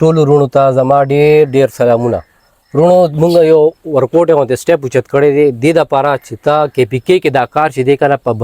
ټولو وروڼو ته زما ډېر ډېر سلامونه. وروڼو موږ یو ورکوټ غوندې سټیپ اوچت کړی دی دې دپاره چې ته کې پي کې دا کار چې دی که نه په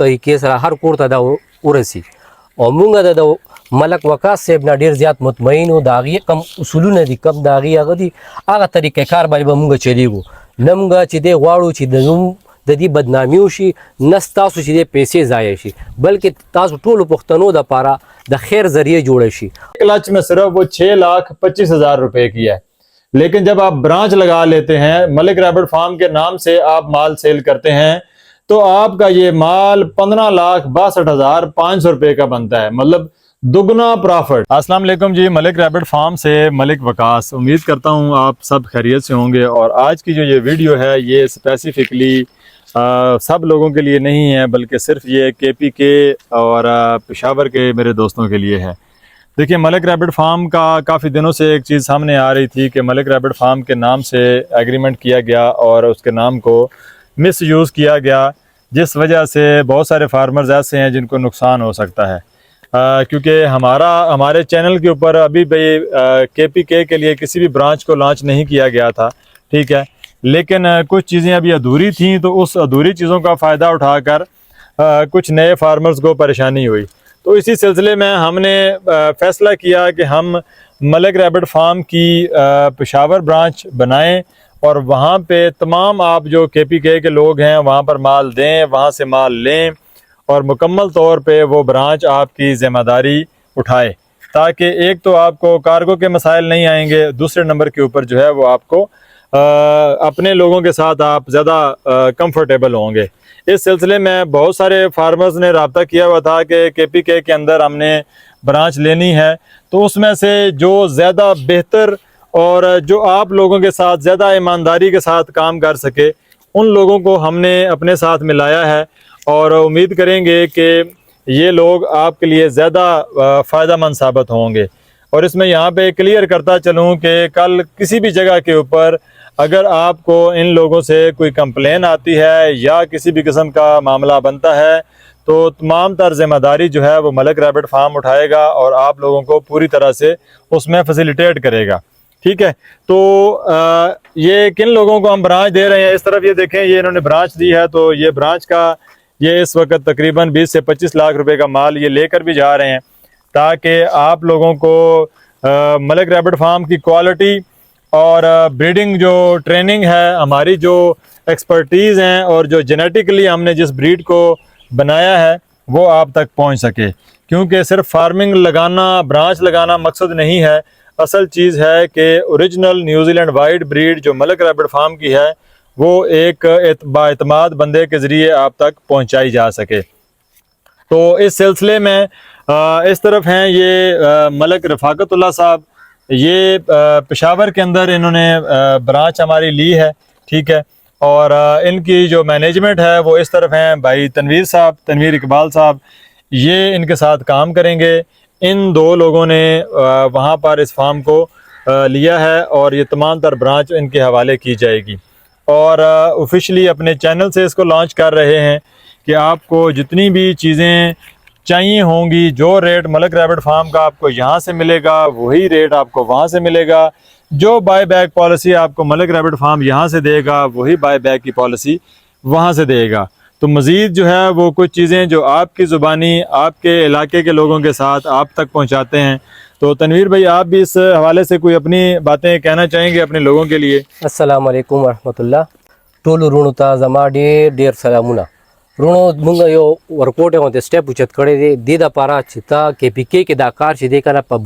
طریقې سره هر کور ته دا ورسي او موږ د ملک وقاص صاحب نه ډېر زیات مطمئن وو. د هغې کم اصولونه دي کم د هغې هغه دي هغه طریقې کار باندې به موږ چلیږو. نه موږ چې دی غواړو چې د نوم د دې بدنامي وشي نه ستاسو چې دی پیسې ضایع شي بلکې تاسو ټولو پښتنو دپاره د خیر ذریعے جوړ شي. کلچ میں صرف وہ 6,25,000 روپے کی ہے، لیکن جب آپ برانچ لگا لیتے ہیں ملک ریبٹ فارم کے نام سے آپ مال سیل کرتے ہیں تو آپ کا یہ مال 15,62,500 روپے کا بنتا ہے، مطلب دگنا پرافٹ. السلام علیکم جی، ملک ریبٹ فارم سے ملک وقاص. امید کرتا ہوں آپ سب خیریت سے ہوں گے. اور آج کی جو یہ ویڈیو ہے یہ اسپیسیفکلی سب لوگوں کے لیے نہیں ہے بلکہ صرف یہ KP کے اور پشاور کے میرے دوستوں کے لیے ہے. دیکھیں، ملک ریبٹ فارم کا کافی دنوں سے ایک چیز سامنے آ رہی تھی کہ ملک ریبٹ فارم کے نام سے ایگریمنٹ کیا گیا اور اس کے نام کو مس یوز کیا گیا، جس وجہ سے بہت سارے فارمرز ایسے ہیں جن کو نقصان ہو سکتا ہے. کیونکہ ہمارے چینل کے اوپر ابھی بھی KPK کے لیے کسی بھی برانچ کو لانچ نہیں کیا گیا تھا، ٹھیک ہے، لیکن کچھ چیزیں ابھی ادھوری تھیں تو اس ادھوری چیزوں کا فائدہ اٹھا کر کچھ نئے فارمرز کو پریشانی ہوئی. تو اسی سلسلے میں ہم نے فیصلہ کیا کہ ہم ملک ریبٹ فارم کی پشاور برانچ بنائیں اور وہاں پہ تمام آپ جو KPK کے لوگ ہیں وہاں پر مال دیں، وہاں سے مال لیں اور مکمل طور پہ وہ برانچ آپ کی ذمہ داری اٹھائے، تاکہ ایک تو آپ کو کارگو کے مسائل نہیں آئیں گے، دوسرے نمبر کے اوپر جو ہے وہ آپ کو اپنے لوگوں کے ساتھ آپ زیادہ کمفرٹیبل ہوں گے. اس سلسلے میں بہت سارے فارمرز نے رابطہ کیا ہوا تھا کہ KPK کے اندر ہم نے برانچ لینی ہے، تو اس میں سے جو زیادہ بہتر اور جو آپ لوگوں کے ساتھ زیادہ ایمانداری کے ساتھ کام کر سکے ان لوگوں کو ہم نے اپنے ساتھ ملایا ہے. اور امید کریں گے کہ یہ لوگ آپ کے لیے زیادہ فائدہ مند ثابت ہوں گے. اور اس میں یہاں پہ کلیئر کرتا چلوں کہ کل کسی بھی جگہ کے اوپر اگر آپ کو ان لوگوں سے کوئی کمپلین آتی ہے یا کسی بھی قسم کا معاملہ بنتا ہے تو تمام تر ذمہ داری جو ہے وہ ملک ریبٹ فارم اٹھائے گا اور آپ لوگوں کو پوری طرح سے اس میں فیسیلیٹیٹ کرے گا، ٹھیک ہے. تو یہ کن لوگوں کو ہم برانچ دے رہے ہیں، اس طرف یہ دیکھیں، یہ انہوں نے برانچ دی ہے. تو یہ برانچ کا یہ اس وقت تقریباً 20 سے 25 لاکھ روپے کا مال یہ لے کر بھی جا رہے ہیں تاکہ آپ لوگوں کو ملک ریبٹ فارم کی کوالٹی اور بریڈنگ جو ٹریننگ ہے، ہماری جو ایکسپرٹیز ہیں اور جو جینیٹکلی ہم نے جس بریڈ کو بنایا ہے وہ آپ تک پہنچ سکے. کیونکہ صرف فارمنگ لگانا، برانچ لگانا مقصد نہیں ہے، اصل چیز ہے کہ original New Zealand white bread جو ملک ریبٹ فارم کی ہے وہ ایک بااعتماد بندے کے ذریعے آپ تک پہنچائی جا سکے. تو اس سلسلے میں اس طرف ہیں یہ ملک رفاقت اللہ صاحب، یہ پشاور کے اندر انہوں نے برانچ ہماری لی ہے، ٹھیک ہے. اور ان کی جو مینجمنٹ ہے وہ اس طرف ہیں بھائی تنویر صاحب، تنویر اقبال صاحب، یہ ان کے ساتھ کام کریں گے. ان دو لوگوں نے وہاں پر اس فارم کو لیا ہے اور یہ تمام تر برانچ ان کے حوالے کی جائے گی. اور آفیشلی اپنے چینل سے اس کو لانچ کر رہے ہیں کہ آپ کو جتنی بھی چیزیں چاہیے ہوں گی، جو ریٹ ملک ریبٹ فارم کا آپ کو یہاں سے ملے گا وہی ریٹ آپ کو وہاں سے ملے گا. جو بائی بیک پالیسی آپ کو ملک ریبٹ فارم یہاں سے دے گا وہی بائی بیک کی پالیسی وہاں سے دے گا. تو مزید جو ہے وہ کچھ چیزیں جو آپ کی زبانی آپ کے علاقے کے لوگوں کے ساتھ آپ تک پہنچاتے ہیں. تو تنویر بھائی، آپ بھی اس حوالے سے کوئی اپنی باتیں کہنا چاہیں گے اپنے لوگوں کے لیے؟ السلام علیکم ورحمۃ اللہ. ټولو وروڼو ته زما ډېر ډېر سلامونه. وروڼو موږ یو ورکوټ غوندې سټیپ اوچت کړی دی دې دپاره چې ته KPK کې دا کار چې دی که نه په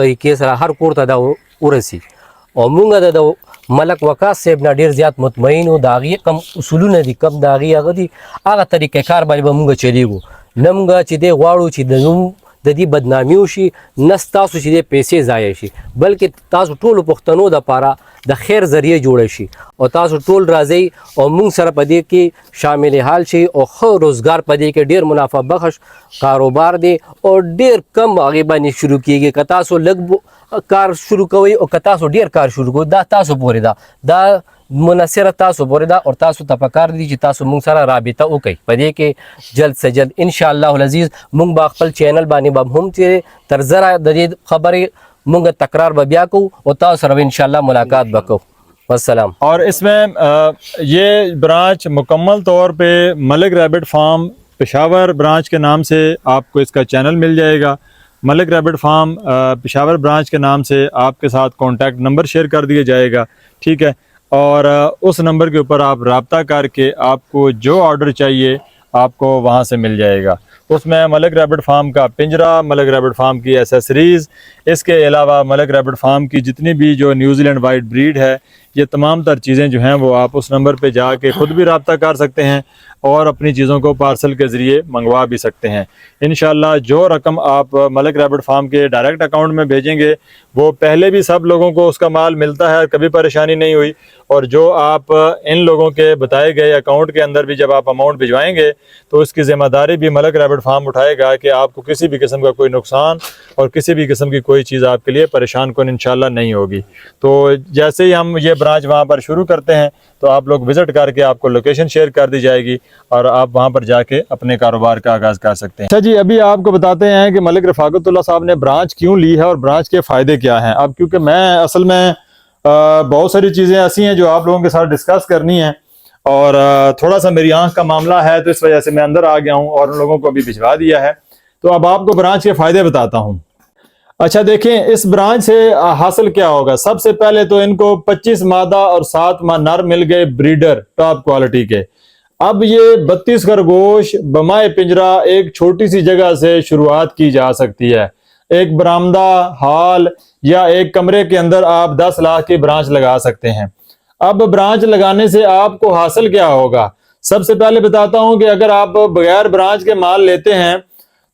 طریقې سره هر کور ته دا ورسي او موږ د ملک وقاص صاحب نه ډېر زیات مطمئن وو. د هغې کم اصولونه دي کم د هغې هغه دي هغه طریقې کار باندې به موږ چلیږو. نه موږ چې دی غواړو چې د نوم د دې بدنامي وشي نه ستاسو چې دی پیسې ضایع شي بلکې تاسو ټولو پښتنو دپاره د خیر ذریعے جوړ شي او تاسو ټول راځئ او موږ سره په دې کې شامل حال شي او ښه روزګار په دې کې ډېر منافع بخش کاروبار دی او ډېر کم هغې باندې شروع کیږي. که تاسو لږ کار شروع کوئ او که تاسو ډېر کار شروع کوئ دا تاسو پورې ده، دا منحصره تاسو پورې ده او تاسو ته پکار دي چې تاسو موږ سره رابطه وکړئ. په دې کې جلد سے جلد انشاءالله العزیز موږ به خپل چینل باندې به هم چې تر زره د دې خبرې منگ تکرار بیا کو اور تا سر انشاءاللہ ملاقات بکو. والسلام. اور اس میں یہ برانچ مکمل طور پہ ملک ریبٹ فارم پشاور برانچ کے نام سے آپ کو اس کا چینل مل جائے گا. ملک ریبٹ فارم پشاور برانچ کے نام سے آپ کے ساتھ کانٹیکٹ نمبر شیئر کر دیا جائے گا, ٹھیک ہے. اور اس نمبر کے اوپر آپ رابطہ کر کے آپ کو جو آرڈر چاہیے آپ کو وہاں سے مل جائے گا. اس میں ملک ریبٹ فارم کا پنجرہ, ملک ریبٹ فارم کی ایسیسریز, اس کے علاوہ ملک ریبٹ فارم کی جتنی بھی جو نیوزی لینڈ وائٹ بریڈ ہے, یہ تمام تر چیزیں جو ہیں وہ آپ اس نمبر پہ جا کے خود بھی رابطہ کر سکتے ہیں اور اپنی چیزوں کو پارسل کے ذریعے منگوا بھی سکتے ہیں. انشاءاللہ جو رقم آپ ملک ریبٹ فارم کے ڈائریکٹ اکاؤنٹ میں بھیجیں گے وہ پہلے بھی سب لوگوں کو اس کا مال ملتا ہے, کبھی پریشانی نہیں ہوئی. اور جو آپ ان لوگوں کے بتائے گئے اکاؤنٹ کے اندر بھی جب آپ اماؤنٹ بھجوائیں گے تو اس کی ذمہ داری بھی ملک ریبٹ فارم اٹھائے گا کہ آپ کو کسی بھی قسم کا کوئی نقصان اور کسی بھی قسم کی کوئی چیز آپ کے لیے پریشان کن انشاءاللہ نہیں ہوگی. تو جیسے ہی ہم یہ برانچ وہاں پر شروع کرتے ہیں تو آپ لوگ وزٹ کر کے آپ کو لوکیشن شیئر کر دی جائے گی اور آپ وہاں پر جا کے اپنے کاروبار کا آغاز کر سکتے ہیں. اچھا جی, ابھی آپ کو بتاتے ہیں کہ ملک رفاقت اللہ صاحب نے برانچ کیوں لی ہے اور برانچ کے فائدے کیا ہیں. اب کیونکہ میں اصل میں بہت ساری چیزیں ایسی ہیں جو آپ لوگوں کے ساتھ ڈسکس کرنی ہیں اور تھوڑا سا میری آنکھ کا معاملہ ہے تو اس وجہ سے میں اندر آ گیا ہوں اور ان لوگوں کو بھی بھجوا دیا ہے. تو اب آپ کو برانچ کے فائدے بتاتا ہوں. اچھا دیکھیں, اس برانچ سے حاصل کیا ہوگا. سب سے پہلے تو ان کو 25 مادہ اور 7 نر مل گئے بریڈر ٹاپ کوالٹی کے. اب یہ 32 خرگوش بمائے پنجرہ ایک چھوٹی سی جگہ سے شروعات کی جا سکتی ہے. ایک برآمدہ, ہال یا ایک کمرے کے اندر آپ 10 لاکھ کی برانچ لگا سکتے ہیں. اب برانچ لگانے سے آپ کو حاصل کیا ہوگا. سب سے پہلے بتاتا ہوں کہ اگر آپ بغیر برانچ کے مال لیتے ہیں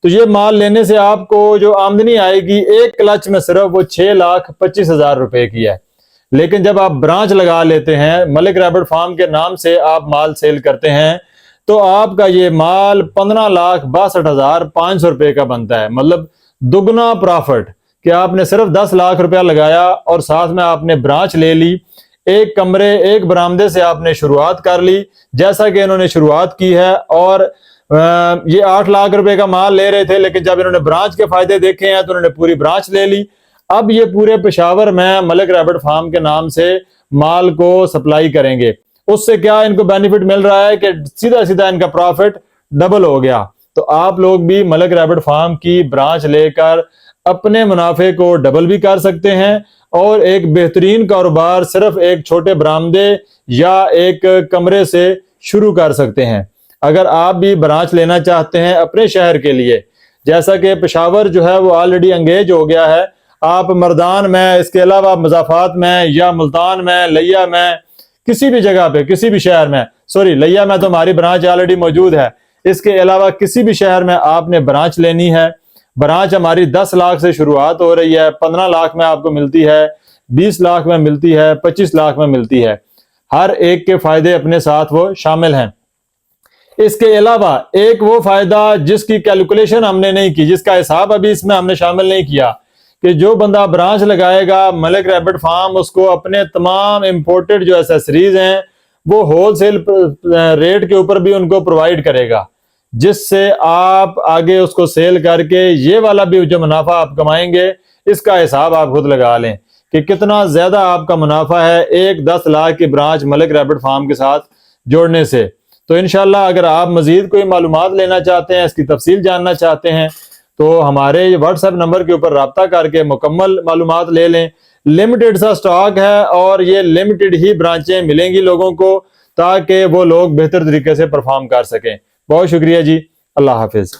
تو یہ مال لینے سے آپ کو جو آمدنی آئے گی ایک کلچ میں صرف وہ 6,25,000 روپے کی ہے. لیکن جب آپ برانچ لگا لیتے ہیں, ملک ریبٹ فارم کے نام سے آپ مال سیل کرتے ہیں, تو آپ کا یہ مال 15,62,500 روپے کا بنتا ہے. مطلب دگنا پرافٹ کہ آپ نے صرف 10 لاکھ روپیہ لگایا اور ساتھ میں آپ نے برانچ لے لی. ایک کمرے ایک برآمدے سے آپ نے شروعات کر لی جیسا کہ انہوں نے شروعات کی ہے. اور یہ 8 لاکھ روپے کا مال لے رہے تھے, لیکن جب انہوں نے برانچ کے فائدے دیکھے ہیں تو انہوں نے پوری برانچ لے لی. اب یہ پورے پشاور میں ملک ریبٹ فارم کے نام سے مال کو سپلائی کریں گے. اس سے کیا ان کو بینیفٹ مل رہا ہے کہ سیدھا سیدھا ان کا پروفٹ ڈبل ہو گیا. تو آپ لوگ بھی ملک ریبٹ فارم کی برانچ لے کر اپنے منافع کو ڈبل بھی کر سکتے ہیں اور ایک بہترین کاروبار صرف ایک چھوٹے برآمدے یا ایک کمرے سے شروع کر سکتے ہیں. اگر آپ بھی برانچ لینا چاہتے ہیں اپنے شہر کے لیے, جیسا کہ پشاور جو ہے وہ آلریڈی انگیج ہو گیا ہے, آپ مردان میں, اس کے علاوہ مضافات میں یا ملتان میں, لیا میں, کسی بھی جگہ پہ, کسی بھی شہر میں, سوری لیا میں تو ہماری برانچ آلریڈی موجود ہے, اس کے علاوہ کسی بھی شہر میں آپ نے برانچ لینی ہے. برانچ ہماری 10 لاکھ سے شروعات ہو رہی ہے, 15 لاکھ میں آپ کو ملتی ہے, 20 لاکھ میں ملتی ہے, 25 لاکھ میں ملتی ہے. ہر ایک کے فائدے اپنے ساتھ وہ شامل ہیں. اس کے علاوہ ایک وہ فائدہ جس کی کیلکولیشن ہم نے نہیں کی, جس کا حساب ابھی اس میں ہم نے شامل نہیں کیا, کہ جو بندہ برانچ لگائے گا ملک ریبٹ فارم اس کو اپنے تمام امپورٹڈ جو ایسیسریز ہیں وہ ہول سیل ریٹ کے اوپر بھی ان کو پرووائڈ کرے گا, جس سے آپ آگے اس کو سیل کر کے یہ والا بھی جو منافع آپ کمائیں گے اس کا حساب آپ خود لگا لیں کہ کتنا زیادہ آپ کا منافع ہے ایک 10 لاکھ کی برانچ ملک ریبٹ فارم کے ساتھ جوڑنے سے. تو انشاءاللہ اگر آپ مزید کوئی معلومات لینا چاہتے ہیں, اس کی تفصیل جاننا چاہتے ہیں, تو ہمارے واٹس ایپ نمبر کے اوپر رابطہ کر کے مکمل معلومات لے لیں. لمیٹڈ سا سٹاک ہے اور یہ لمیٹڈ ہی برانچیں ملیں گی لوگوں کو تاکہ وہ لوگ بہتر طریقے سے پرفارم کر سکیں. بہت شکریہ جی, اللہ حافظ.